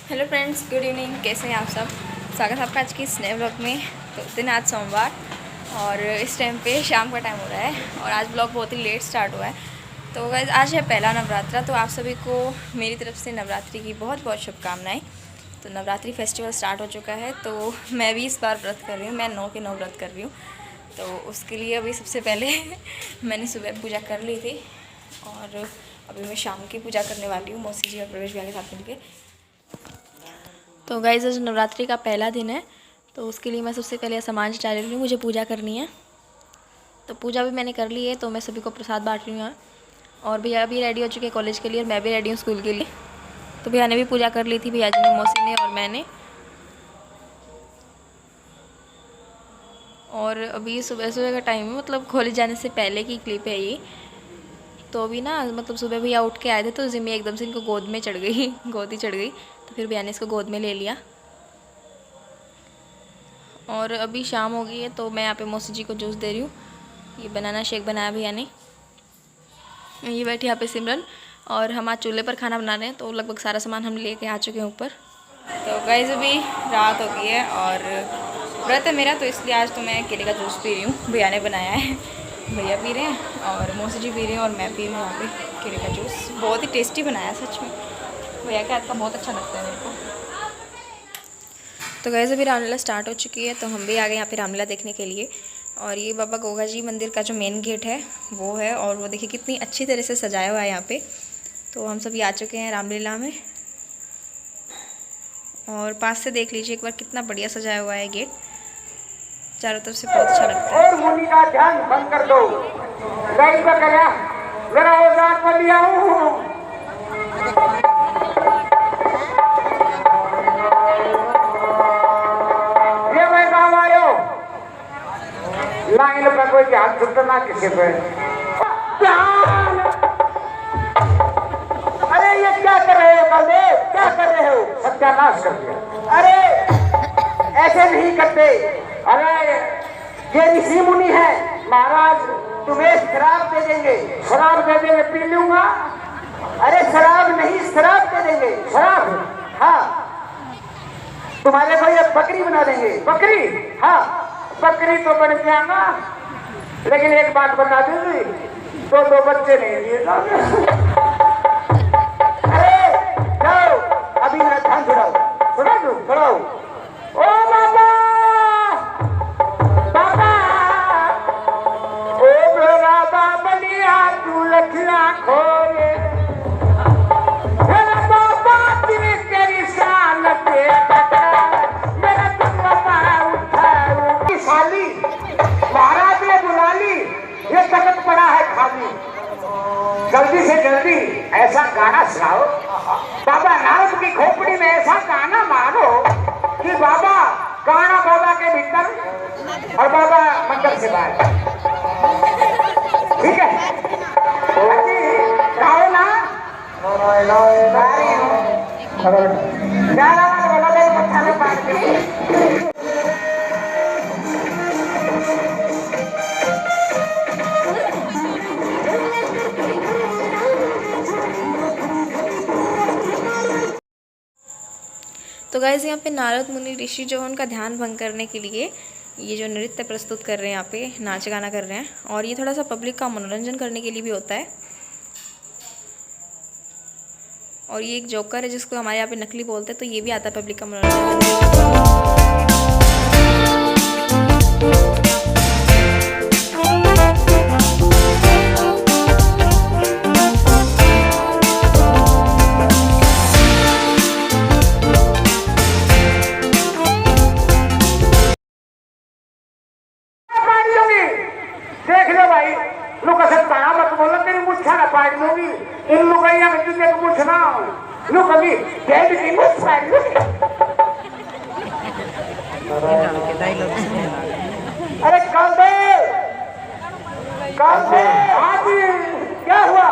Hello friends, good evening. कैसे हैं आप सब? स्वागत है आपका आज की इस नए ब्लॉग में। तो दिन आज सोमवार और इस टाइम पे शाम का टाइम हो रहा है और आज ब्लॉग बहुत ही लेट स्टार्ट हुआ है। तो गाइस आज है पहला नवरात्रा, तो आप सभी को मेरी तरफ से नवरात्रि की बहुत बहुत शुभकामनाएं। तो नवरात्रि फेस्टिवल स्टार्ट हो चुका है, तो मैं भी इस बार व्रत कर रही हूँ। मैं 9 के 9 व्रत कर रही हूँ। तो उसके लिए अभी सबसे पहले मैंने सुबह पूजा कर ली थी और अभी मैं शाम की पूजा करने वाली हूँ मौसी जी और प्रवेश भैया के साथ मिलकर। तो गाइस आज नवरात्रि का पहला दिन है, तो उसके लिए मैं सबसे पहले सामान जुटा ले रही हूँ। मुझे पूजा करनी है, तो पूजा भी मैंने कर ली है। तो मैं सभी को प्रसाद बांट रही हूँ यहाँ। और भैया भी रेडी हो चुके हैं कॉलेज के लिए और मैं भी रेडी हूँ स्कूल के लिए। तो भैया ने भी पूजा कर ली थी, भैया जी ने, मौसी ने और मैंने। और अभी सुबह सुबह का टाइम है, मतलब कॉलेज जाने से पहले की क्लिप है ये। तो अभी ना मतलब सुबह भैया उठ के आए थे, तो जिम्मी एकदम से इनको गोद में चढ़ गई गोद ही चढ़ गई। तो फिर भैया ने इसको गोद में ले लिया। और अभी शाम हो गई है, तो मैं यहाँ पे मौसी जी को जूस दे रही हूँ। ये बनाना शेक बनाया भैया ने। ये बैठी यहाँ पे सिमरन, और हम आज चूल्हे पर खाना बना रहे हैं। तो लगभग सारा सामान हम लेके आ चुके हैं ऊपर। तो गाइस अभी रात हो गई है और व्रत है मेरा, तो इसलिए आज तो मैं केले का जूस पी रही हूँ। भैया ने बनाया है, भैया पी रहे हैं और मौसी जी पी रही हैं और मैं पी रही हूँ यहाँ पे केले का जूस। बहुत ही टेस्टी बनाया सच में, भैया के हाथ का बहुत अच्छा लगता है मेरे को। तो गाइस अभी रामलीला स्टार्ट हो चुकी है, तो हम भी आ गए यहाँ पे रामलीला देखने के लिए। और ये बाबा गोगा जी मंदिर का जो मेन गेट है वो है, और वो देखिए कितनी अच्छी तरह से सजाया हुआ है यहाँ पे। तो हम सभी आ चुके हैं रामलीला में, और पास से देख लीजिए एक बार कितना बढ़िया सजाया हुआ है गेट, चारों तरफ से बहुत अच्छा लगता है। और मुनि का ध्यान बंद कर दो। गई बकरा जरा औजार पर लिया हूँ। ये मैं गाँव आयो, लाइन पर कोई ध्यान छुटना किसी पे। ध्यान। अरे ये क्या कर रहे हो बलदेव, क्या कर रहे हो? सत्यानाश कर दिया। अरे ऐसे नहीं करते। अरे ये ऋषि मुनि है महाराज, तुम्हें शराब दे देंगे। शराब दे देंगे, पी लूंगा। अरे शराब नहीं, शराब दे देंगे, शराब। हाँ, तुम्हारे को ये बकरी बना देंगे। बकरी? हाँ, बकरी तो बन जाएगा, लेकिन एक बात बता दूंगी, दो बच्चे नहीं दिए जाओगे। अरे जाओ, अभी मेरा ध्यान छुड़ाओ, छुड़ा दो, छुड़ाओ। ओ बाबा, बाबा, ओ मेरा बाबलिया तू लखला खोले। मेरा बाबा तेरी शान पे मेरा बाबा उठा साली, महाराज ने बुला ली, ये तकत पड़ा है खाली। जल्दी से जल्दी ऐसा गाना सुनाओ, बाबा नारद की खोपड़ी में ऐसा गाना मारो कि बाबा गाना बाबा के भीतर और बाबा मंदिर से बाहर। ठीक है, गाओ ना। गाना वाला पत्थर में बांध के। तो गाइस यहाँ पे नारद मुनि ऋषि जो है उनका ध्यान भंग करने के लिए ये जो नृत्य प्रस्तुत कर रहे हैं, यहाँ पे नाच गाना कर रहे हैं। और ये थोड़ा सा पब्लिक का मनोरंजन करने के लिए भी होता है। और ये एक जोकर है जिसको हमारे यहाँ पे नकली बोलते हैं, तो ये भी आता है पब्लिक का मनोरंजन करने। देख लो भाई, लोग ऐसे कहा मत बोलो, तेरी मुच्छा ना पाड़ लूंगी। इन लुगाइया में तुझे मुछ ना लो, कभी डेढ़ की मुछ पाड़ लूंगी। अरे कल दे आज क्या हुआ?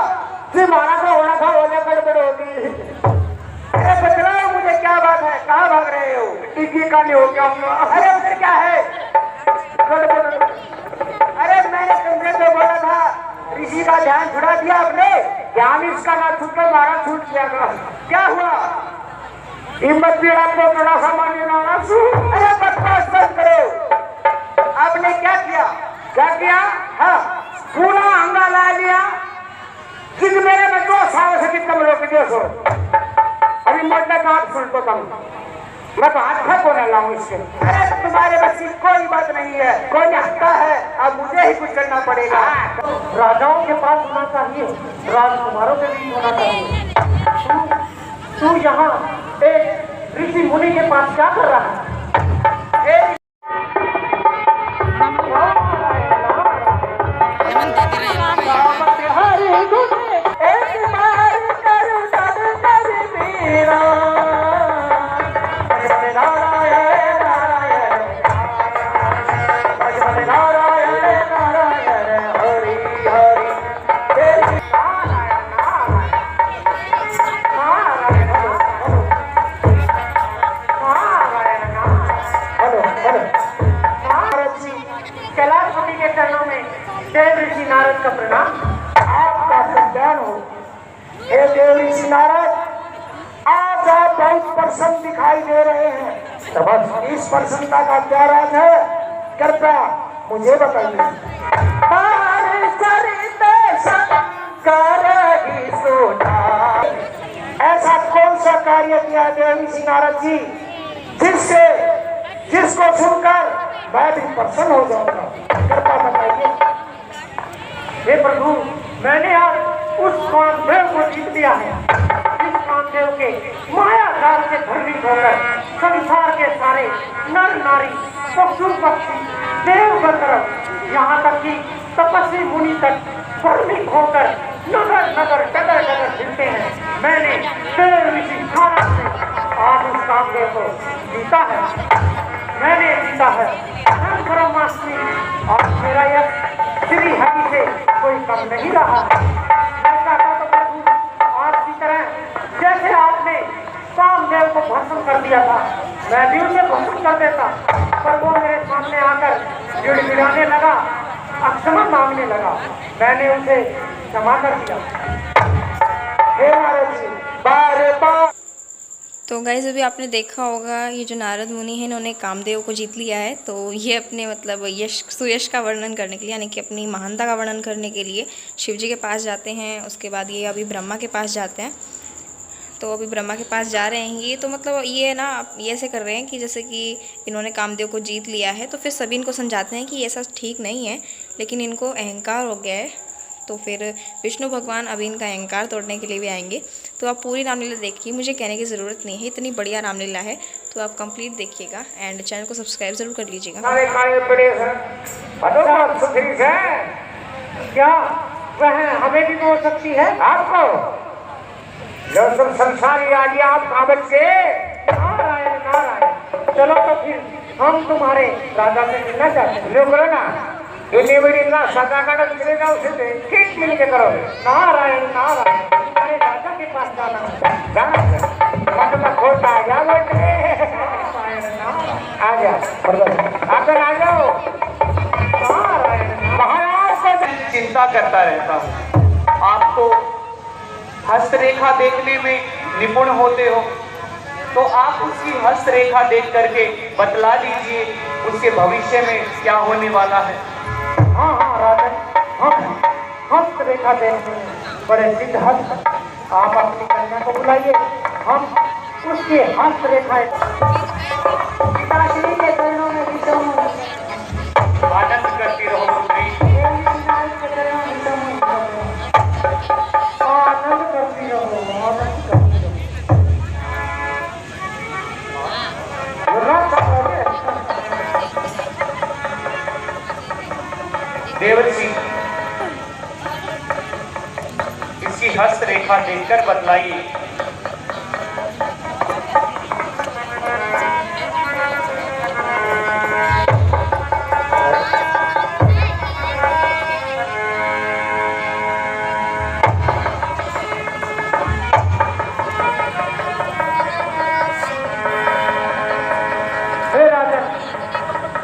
मारा था, होना था, होने गड़बड़ होगी। अरे बतलाओ मुझे क्या बात है, कहाँ भाग रहे हो? टीकी का नहीं हो गया हूँ। अरे उधर क्या है? गड़बड़। अरे मैंने तुमसे तो बोला था, ऋषि का ध्यान छुड़ा दिया आपने। ध्यान इसका ना छूट कर मारा छूट गया। क्या हुआ? हिम्मत भी आपको थोड़ा सा मानिए ना। अरे बकवास बंद करो। आपने क्या किया? क्या किया? हाँ, पूरा हंगा ला लिया। जिन मेरे में 2 साल से कितना लोग देखो अभी मोटा का हाथ सुन तो कम मैं तो हाथ फेंको ना लाऊं इसके। अरे तुम्हारे बस की कोई बात नहीं है। कोई हंसता है, अब मुझे ही कुछ करना पड़ेगा। राजाओं के पास होना चाहिए, राजकुमारों के बीच होना चाहिए। तू यहाँ एक ऋषि मुनि के पास क्या कर रहा है? कैलाशपति के चरणों में देव ऋषि नारद का प्रणाम। आपका कल्याण हो। हे देव ऋषि नारद, आज आप बहुत प्रसन्न दिखाई दे रहे हैं। तो बस इस प्रसन्नता का क्या राज है, कृपया मुझे बताइए। ऐसा कौन सा कार्य किया देव ऋषि नारद जी जिसको सुनकर मैं भी प्रसन्न हो जाऊंगा? कृपया बताइए। हे प्रभु, मैंने आज उस कामदेव को जीत लिया है। इस कामदेव के माया जाल से भ्रमित होकर संसार के सारे नर नारी, पशु पक्षी, देव गंधर्व, यहाँ तक कि तपस्वी मुनि तक भ्रमित होकर नगर नगर डगर डगर फिरते हैं। मैंने देव ऋषि नारद से आज उस कामदेव को जीता है। मैंने जीता है। ब्रह्मास्मि और मेरा यह श्री हरि से कोई कम नहीं रहा। मैं चाहता तो प्रभु आज की तरह जैसे आपने कामदेव को भस्म कर दिया था, मैं भी उसे भस्म कर देता, पर वो मेरे सामने आकर गिड़गिड़ाने लगा, क्षमा मांगने लगा। मैंने उसे क्षमा कर दिया। हे नारद जी, बारे बार। तो गाइस अभी आपने देखा होगा ये जो नारद मुनि है इन्होंने कामदेव को जीत लिया है। तो ये अपने मतलब सुयश का वर्णन करने के लिए, यानी कि अपनी महानता का वर्णन करने के लिए शिव जी के पास जाते हैं। उसके बाद ये अभी ब्रह्मा के पास जाते हैं। तो अभी ब्रह्मा के पास जा रहे हैं ये। तो मतलब ये ना ये ऐसे कर रहे हैं कि जैसे कि इन्होंने कामदेव को जीत लिया है, तो फिर सभी इनको समझाते हैं कि ऐसा ठीक नहीं है, लेकिन इनको अहंकार हो गया है। तो फिर विष्णु भगवान अभी इनका अहंकार तोड़ने के लिए भी आएंगे। तो आप पूरी रामलीला देखिए, मुझे कहने की ज़रूरत नहीं है, इतनी बढ़िया रामलीला है। तो आप कंप्लीट देखिएगा एंड चैनल को सब्सक्राइब ज़रूर कर लीजिएगा। क्या वह हमें भी हो सकती है? आपको जो सब संसारी आ गया आप कागज के। नारायण नारायण। चलो तो फिर हम तुम्हारे राजा से मिलना चाहते हैं। लो करो ना, इतनी बड़ी ना सदा का चलेगा उसे किस मिल के करो। नारायण नारायण। तुम्हारे राजा के पास जाना है। मतलब खोटा आ गया बेटे। आ गया आकर आ जाओ। महाराज को चिंता करता रहता हूँ। आप तो हस्तरेखा देखने में निपुण होते हो, तो आप उसकी हस्तरेखा देख करके बतला दीजिए उसके भविष्य में क्या होने वाला है। हाँ हाँ राजन, हम हस्तरेखा देखने में बड़े सिद्ध हस्त। आप अपनी कन्या को बुलाइए, हम उसकी हस्तरेखाएं पिताश्री के चरणों में विषम आनंद करती रहो पुत्री। आनंद करती रहो, आनंद करती रहो। देवर्षि, इसकी हस्तरेखा देखकर बतलाइए।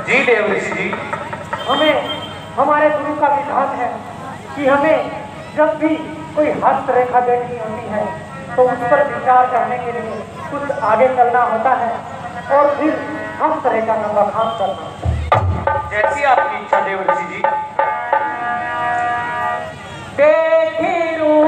जी देवर्षि जी, हमें हमारे गुरु का विधान है कि हमें जब भी कोई हस्तरेखा देखनी होती है तो उस पर विचार करने के लिए कुछ आगे चलना होता है और फिर हस्तरेखा का बखान करना। जैसी आपकी इच्छा देवर्षि जी। देखी रूप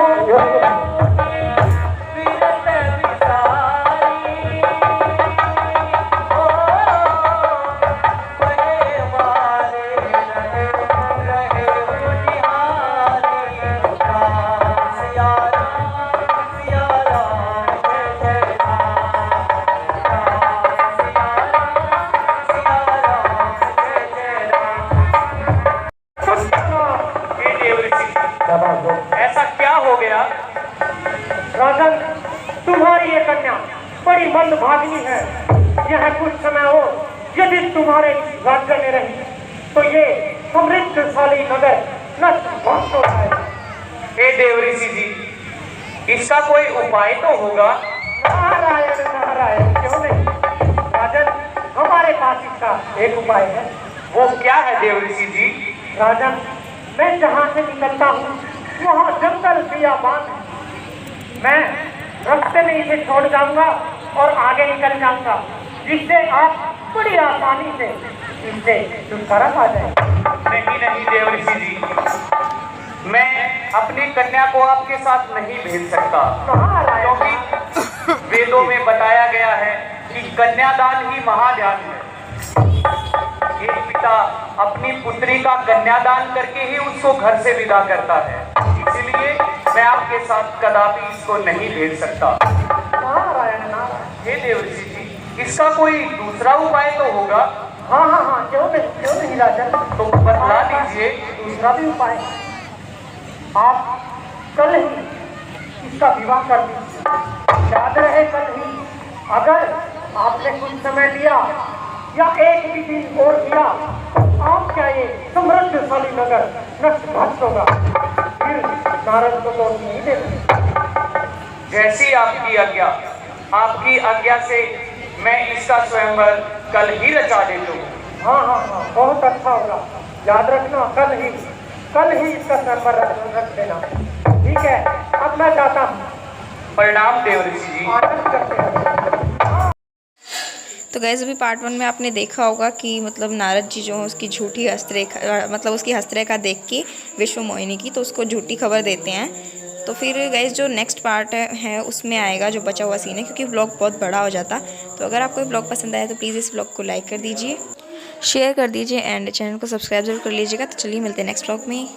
ऐसा क्या हो गया? राजन, तुम्हारी ये कन्या बड़ी मंदभागिनी है। यह कुछ समय हो यदि तुम्हारे राज्य में रही तो ये समृद्धशाली नगर नष्ट ध्वंस हो जाएगा। हे देवऋषि जी, इसका कोई उपाय तो होगा? नारायण नारायण, क्यों नहीं राजन, हमारे पास इसका एक उपाय है। वो क्या है देवऋषि जी? राजन, मैं जहाँ से निकलता हूँ वहाँ जंगल बियाबान है। मैं रास्ते में इसे छोड़ जाऊंगा और आगे निकल जाऊंगा, जिससे आप बड़ी आसानी से इससे छुटकारा पा जाएंगे। नहीं नहीं देवऋषि जी, मैं अपनी कन्या को आपके साथ नहीं भेज सकता, क्योंकि वेदों में बताया गया है कि कन्यादान ही महादान है। एक पिता अपनी पुत्री का कन्यादान करके ही उसको घर से विदा करता है, इसलिए मैं आपके साथ कदापि इसको नहीं भेज सकता। नारायण नारायण। हे देवऋषि जी, इसका कोई दूसरा उपाय तो होगा? हाँ हाँ हाँ, क्यों नहीं राजन, तो बतला दीजिए। दूसरा भी उपाय, आप कल ही इसका विवाह कर दीजिए। याद रहे, कल ही। अगर आपने कुछ समय लिया या एक भी दिन और दिया, आपका ये समृद्धशाली नगर नष्ट भ्रष्ट होगा। फिर नारद को तो नहीं देते। जैसी आपकी आज्ञा, आपकी आज्ञा से मैं इसका स्वयंवर कल ही रचा देता हूँ। हाँ हाँ हाँ, बहुत अच्छा होगा। याद रखना, कल ही इसका स्वयंवर रख देना। ठीक है, अब मैं जाता हूँ। प्रणाम देवऋषि जी। आनंद करते हैं। तो गैस अभी पार्ट 1 में आपने देखा होगा कि मतलब नारद जी जो है उसकी झूठी हस्तरेखा, मतलब उसकी हस्तरेखा देख के विश्व मोहिनी की, तो उसको झूठी खबर देते हैं। तो फिर गैस जो नेक्स्ट पार्ट है उसमें आएगा जो बचा हुआ सीन है, क्योंकि व्लॉग बहुत बड़ा हो जाता। तो अगर आपको व्लॉग पसंद आया तो प्लीज़ इस व्लॉग को लाइक कर दीजिए, शेयर कर दीजिए एंड चैनल को सब्सक्राइब जरूर कर लीजिएगा। तो चलिए मिलते हैं नेक्स्ट व्लॉग में।